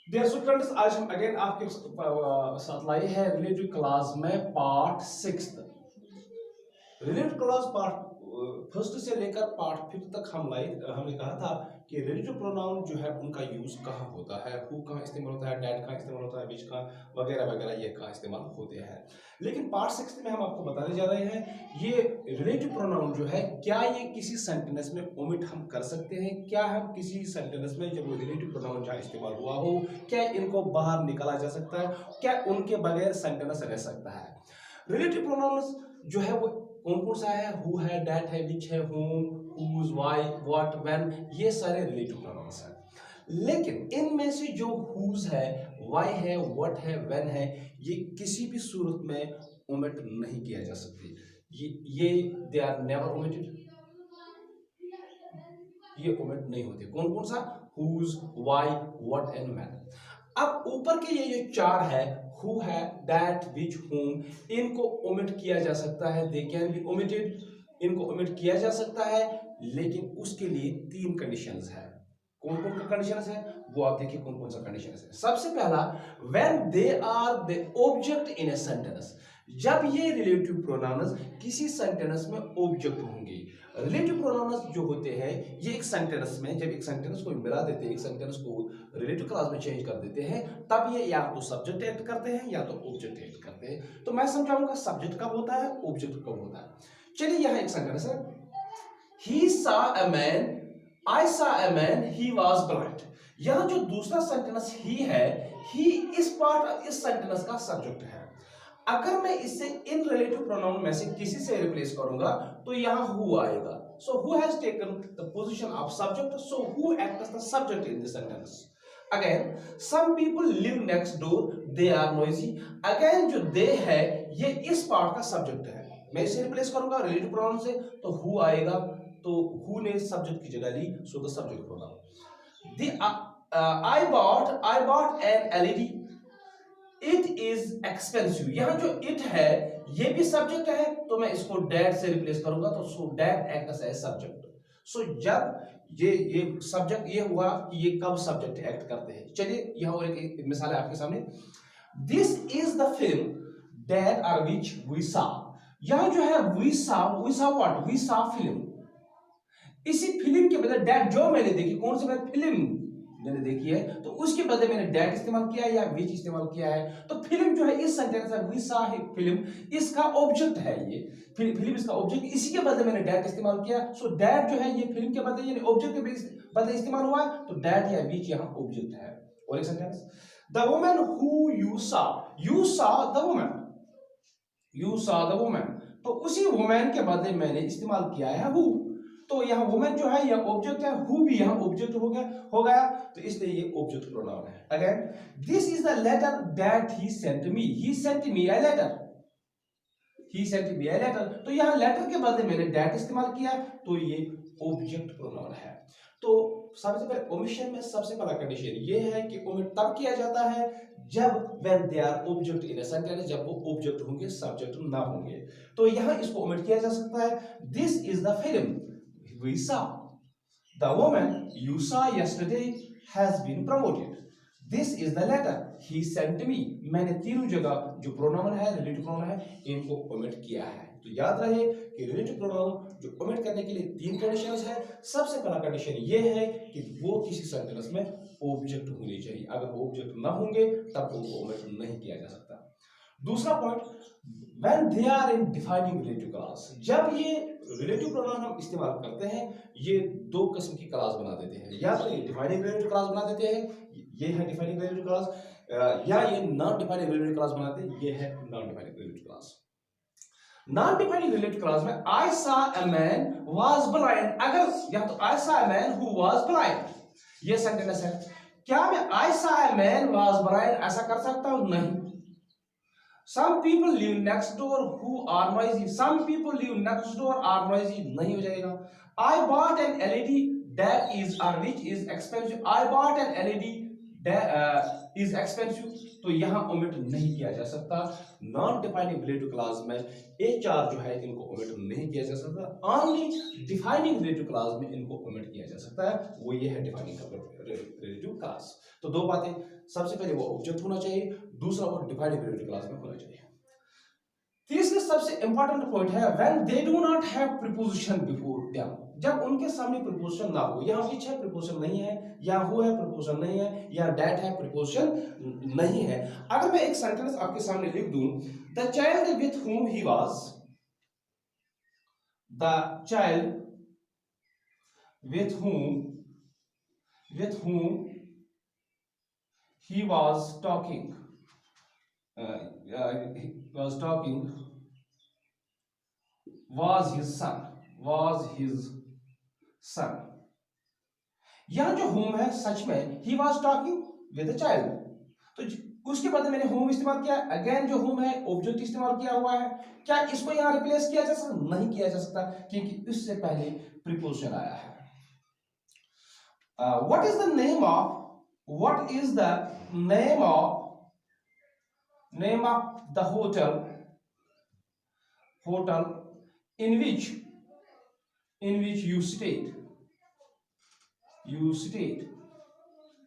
Dear students, आज हम again आपके साथ लाए हैं रिलेटिव क्लास में part 6। Relative class part first से लेकर पार्ट 5 तक हमने कहा था कि रिलेटिव प्रोनाउन जो है उनका यूज कहाँ होता है, हु कहाँ इस्तेमाल होता है, डैट कहाँ इस्तेमाल होता है, विच कहाँ वगैरह वगैरह ये कहाँ इस्तेमाल होते हैं। लेकिन पार्ट 6 में हम आपको बताने जा रहे हैं ये रिलेटिव प्रोनाउन जो है क्या ये किसी सेंटेंस में ओमिट हम कर सकते हैं, क्या हम किसी सेंटेंस में जब रिलेटिव प्रोनाउन जहाँ इस्तेमाल हुआ हो क्या इनको बाहर निकाला जा सकता है, क्या उनके बगैर सेंटेंस रह सकता है। रिलेटिव प्रोनाउंस जो है वो कौन कौन सा है, हु है, दैट है, विच है, whom, whose, why, what, when, ये सारे रिलेटिव प्रोनाउंस हैं। लेकिन इनमें से जो whose है, why है, what है, when है, ये किसी भी सूरत में ओमिट नहीं किया जा सकती। ये दे आर नेवर ओमिटेड, ये ओमिट नहीं होते। कौन कौन सा, whose, why, what and when। अब ऊपर के ये जो चार है, हु है, दैट, विच, whom, इनको ओमिट किया जा सकता है, दे कैन बी ओमिटेड, इनको ओमिट किया जा सकता है, लेकिन उसके लिए तीन कंडीशंस है। कौन कौन सा कंडीशंस है वो आप देखिए, कौन कौन सा कंडीशंस है। सबसे पहला, when they are the object in a sentence, जब ये रिलेटिव प्रोनाउंस किसी सेंटेंस में ऑब्जेक्ट होंगे। रिलेटिव प्रोनाउंस जो होते हैं ये एक सेंटेंस में, जब एक सेंटेंस को मिला देते हैं, एक सेंटेंस को रिलेटिव क्लास में चेंज कर देते हैं, तब ये या तो सब्जेक्ट एक्ट करते हैं या तो ऑब्जेक्ट एक्ट करते हैं। तो मैं समझाऊंगा सब्जेक्ट कब होता है, ऑब्जेक्ट कब होता है। चलिए यहां एक सेंटेंस है, ही सा अ मैन, आई सा a man, he was blind. यहां जो दूसरा सेंटेंस ही है, ही इस पार्ट इस सेंटेंस का सब्जेक्ट है। अगर मैं इसे इन रिलेटिव प्रोनाउन में से किसी से रिप्लेस करूंगा तो यहां हु आएगा। So who has taken the position of subject, so who acts the subject in the sentence. Again, some people live next door, they are noisy. Again जो दे है ये इस पार्ट का सब्जेक्ट है। मैं इसे रिप्लेस करूंगा रिलेटिव प्रोनाउन से तो हु आएगा, तो हु ने सब्जेक्ट की जगह ली, so the subject pronoun. I bought an LED, it is expensive. यहां जो इट है ये भी सब्जेक्ट है, तो मैं इसको डैट से रिप्लेस करूंगा, तो so that acts as subject. So जब ये सब्जेक्ट ये हुआ कि ये कब सब्जेक्ट एक्ट करते हैं। चलिए यहां और एक मिसाल है आपके सामने, this is the film that are which we saw. यहां जो है we saw what, we saw film. इसी फिल्म के बदले डैट जो मैंने देखी, कौन सी फिल्म मैंने देखी है, तो उसके बदले मैंने डैट इस्तेमाल किया है या विच इस्तेमाल किया है। तो फिल्म जो है इस सेंटेंस में वी सा फिल्म, इसका ऑब्जेक्ट है, ये फिल्म इसका ऑब्जेक्ट, इसी के बदले मैंने डैट इस्तेमाल किया। सो डैट जो है ये फिल्म के बदले यानी ऑब्जेक्ट के बदले इस्तेमाल हुआ है, तो डैट या विच यहां ऑब्जेक्ट है। और एक sentence, the woman who you सा द वुमन, यू सा द वुमन, तो उसी वुमन के बदले मैंने इस्तेमाल किया है हु। तो यहाँ वुमन जो है यह ऑब्जेक्ट है, हु भी यहाँ ऑब्जेक्ट हो गया, तो इसलिए ये ऑब्जेक्ट प्रोनाउन है। Again, this is the letter that he sent me, he sent me a letter, he sent me a letter, तो यहाँ लेटर के बदले मैंने दैट इस्तेमाल किया, तो ये ऑब्जेक्ट प्रोनाउन है। तो सबसे पहले ओमिशन में सबसे पहला कंडीशन ये है कि ओमिट तब किया जाता है जब when they are object in a sentence, जब वो ऑब्जेक्ट होंगे सब्जेक्ट ना होंगे। तो यहां इसको ओमिट किया जा सकता है, this is the film we saw, the woman you saw yesterday has been promoted, this is the letter he sent me। मैंने तीनों जगह जो प्रोनाउन है रिलेटिव प्रोनाउन है इनको ओमिट किया है। तो याद रहे कि रिलेटिव प्रोनाउन जो ओमिट करने के लिए तीन कंडीशंस है। सबसे पहला कंडीशन ये है कि वो किसी सेंटेंस में ऑब्जेक्ट होने चाहिए, अगर वो ऑब्जेक्ट ना होंगे तब उनको ओमिट नहीं किया जा सकता। दूसरा point, when they are in defining relative class, जब ये रिलेटिव प्रोनाउन हम इस्तेमाल करते हैं ये दो किस्म की क्लास बना देते हैं, या तो ये डिफाइनिंग रिलेटिव क्लास बना देते हैं, ये है डिफाइनिंग रिलेटिव क्लास, या ये नॉन डिफाइनिंग रिलेटिव क्लास बनाते हैं, ये है non defining relative class. Non defining relative class में आई सा अ मैन वाज ब्लाइंड, अगर या तो आई सा a man who was blind, ये सेंटेंस है, क्या मैं आई सा अ मैन वाज ब्लाइंड ऐसा कर सकता हूं? नहीं। Some people live next door who are noisy, some people live next door are noisy, नहीं हो जाएगा। I bought an LED that is or which is expensive, I bought an LED is expensive, तो यहां omit नहीं किया जा सकता। Non defining relative clause में HR जो है इनको ओमिट नहीं किया जा सकता। ओनली डिफाइनिंग रिलेटिव क्लॉज में इनको ओमिट किया जा सकता है, वो ये है डिफाइनिंग रिलेटिव क्लॉज। तो दो बातें, सबसे पहले वो ऑब्जेक्ट होना चाहिए, दूसरा वो डिफाइनिंग रिलेटिव क्लॉज में होना चाहिए। तीसरा सबसे इंपॉर्टेंट पॉइंट है when they do not have preposition before them, जब उनके सामने प्रीपोजिशन ना हो। यहां विच है प्रीपोजिशन नहीं है, या हु है प्रीपोजिशन नहीं है, या दैट है प्रीपोजिशन नहीं है। अगर मैं एक सेंटेंस आपके सामने लिख दूं, the child with whom he was, the child with whom he was talking, he was talking was his son। यहां जो whom है सच में he was talking with a child, तो उसके बाद मैंने whom इस्तेमाल किया, अगेन जो whom है ऑब्जेक्ट इस्तेमाल किया हुआ है। क्या इसको यहां रिप्लेस किया जा सकता? नहीं किया जा सकता, क्योंकि इससे पहले प्रीपोजिशन आया है। what is the name of the hotel in which you stayed।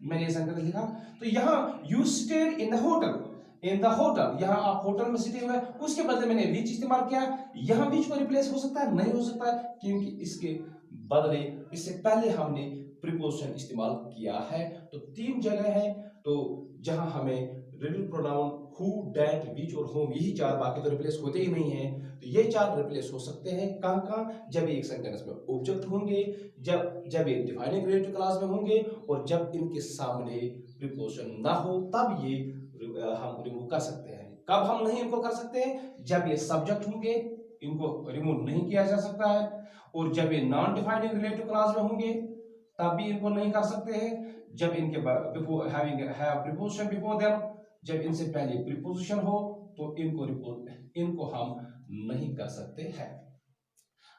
मैंने ये सेंटेंस लिखा, तो यहां you stayed in the hotel, यहां आप होटल में सिटे हुए, उसके बदले मैंने विच इस्तेमाल किया। यहां विच को रिप्लेस हो सकता है? नहीं हो सकता, क्योंकि इसके बदले इससे पहले हमने प्रीपोजिशन इस्तेमाल किया है। तो तीन जगह है तो जहां हमें रिलेटिव प्रोनाउन हु, दैट, विच और होम, यही चार, बाकी तो रिप्लेस होते ही नहीं है। तो ये चार रिप्लेस हो सकते हैं कहां? जब एक सेंटेंस में ऑब्जेक्ट होंगे, जब एक डिफाइनिंग रिलेटिव क्लास में होंगे, और जब इनके सामने प्रीपोजिशन ना हो, तब ये हम रिमूव कर सकते हैं। कब हम नहीं इनको कर सकते हैं? जब ये सब्जेक्ट होंगे, इनको रिमूव नहीं किया जा सकता है, और जब ये नॉन डिफाइनिंग रिलेटिव क्लास में होंगे तब भी इनको नहीं कर सकते हैं। जब इनके before having have preposition before them, जब इनसे पहले प्रीपोजिशन हो, तो इनको हम नहीं कर सकते हैं।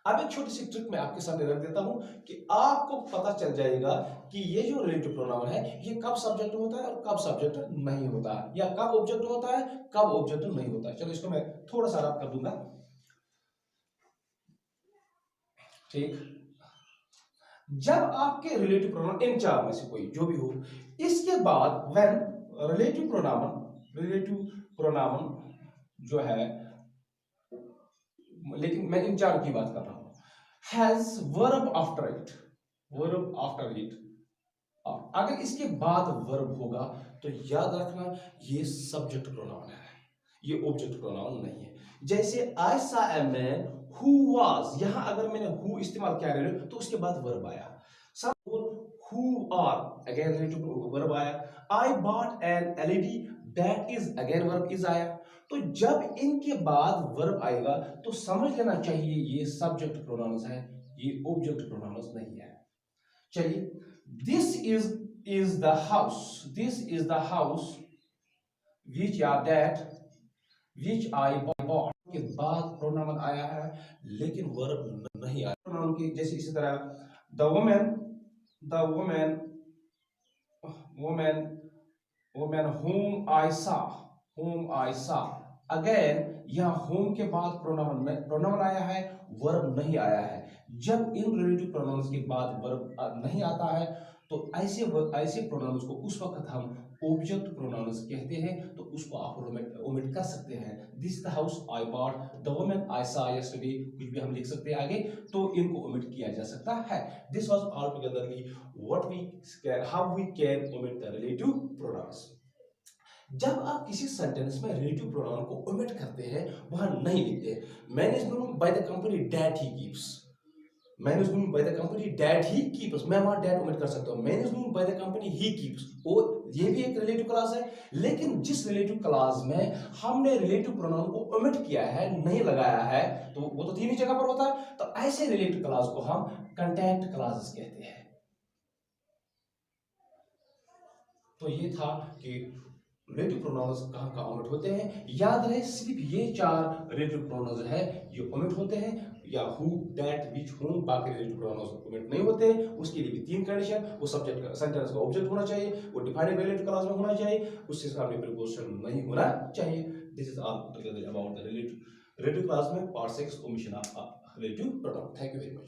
अब एक छोटी सी ट्रिक मैं आपके सामने रख देता हूं कि आपको पता चल जाएगा कि ये जो रिलेटिव प्रोनाउन है ये कब सब्जेक्ट होता है और कब सब्जेक्ट नहीं होता, या कब ऑब्जेक्ट होता है कब ऑब्जेक्ट नहीं होता है। चलो इसको मैं थोड़ा सा रब कर दूंगा, ठीक। जब आपके रिलेटिव प्रोनाउन इन चार में से कोई जो भी हो, इसके बाद व्हेन रिलेटिव प्रोनाउन जो है, लेकिन मैं इन चार की बात कर रहा हूं, हैज वर्ब आफ्टर इट, अगर इसके बाद वर्ब होगा तो याद रखना ये सब्जेक्ट प्रोनाउन है, ये ऑब्जेक्ट प्रोनाउन नहीं है। जैसे आई सा ए मैन हु वाज, यहां अगर मैंने हु इस्तेमाल किया तो उसके बाद वर्ब आया। Who are, again relative verb आया। I bought an LED, that is, again verb is आया। तो जब इनके बाद वर्ब आएगा तो समझ लेना चाहिए ये सब्जेक्ट प्रोनाउंस है, ये ऑब्जेक्ट प्रोनाउंस नहीं है। चलिए, this is the house which या दैट which I bought के बाद प्रोनाउन आया है, लेकिन वर्ब नहीं आया प्रोनाउन की। जैसे इसी तरह the woman whom I saw, again यहां whom के बाद प्रोनाउन आया है, वर्ब नहीं आया है। जब इन रिलेटिव प्रोनाउंस के बाद वर्ब नहीं आता है तो ऐसे प्रोनाउंस को उस वक्त हम ऑब्जेक्ट प्रोनाउंस कहते हैं, तो उसको आप ओमिट कर सकते हैं। This the house I bought, the woman I saw yesterday, कुछ भी हम लिख सकते हैं आगे, तो इनको ओमिट किया जा सकता है। This was all togetherly how we can omit the relative pronouns. जब आप किसी सेंटेंस में रिलेटिव प्रोनाउन को ओमिट करते हैं, वहां नहीं लिखते man is known by the company that he keeps, man is known by the company that he keeps, मैं वहां दैट ओमिट कर सकता हूं। Man is known by the company he keeps, और ये भी एक रिलेटिव क्लास है, लेकिन जिस रिलेटिव क्लास में हमने रिलेटिव प्रोनाउन को ओमिट किया है, नहीं लगाया है, तो वो तो तीन ही जगह पर होता है, तो ऐसे रिलेटिव क्लास को हम कंटेंट क्लासेस कहते हैं। तो ये था कि रिलेटिव प्रोनाउंस कहाँ कहाँ ओमिट होते हैं, याद रहे सिर्फ ये 4 रिलेटिव प्रोनाउंस है ये ओमिट होते हैं, या हु, दैट, विच, whom, बाकी रिलेटिव प्रोनाउंस ओमिट नहीं होते। उसके लिए भी 3 कंडीशन, वो सब्जेक्ट का सेंटेंस का ऑब्जेक्ट होना चाहिए, वो डिफाइनिंग रिलेटिव क्लॉज में होना चाहिए, उससे सामने प्रीपोजिशन नहीं होना चाहिए। This is all together about the relative clause में part 6 omission of relative pronoun. Thank you very much.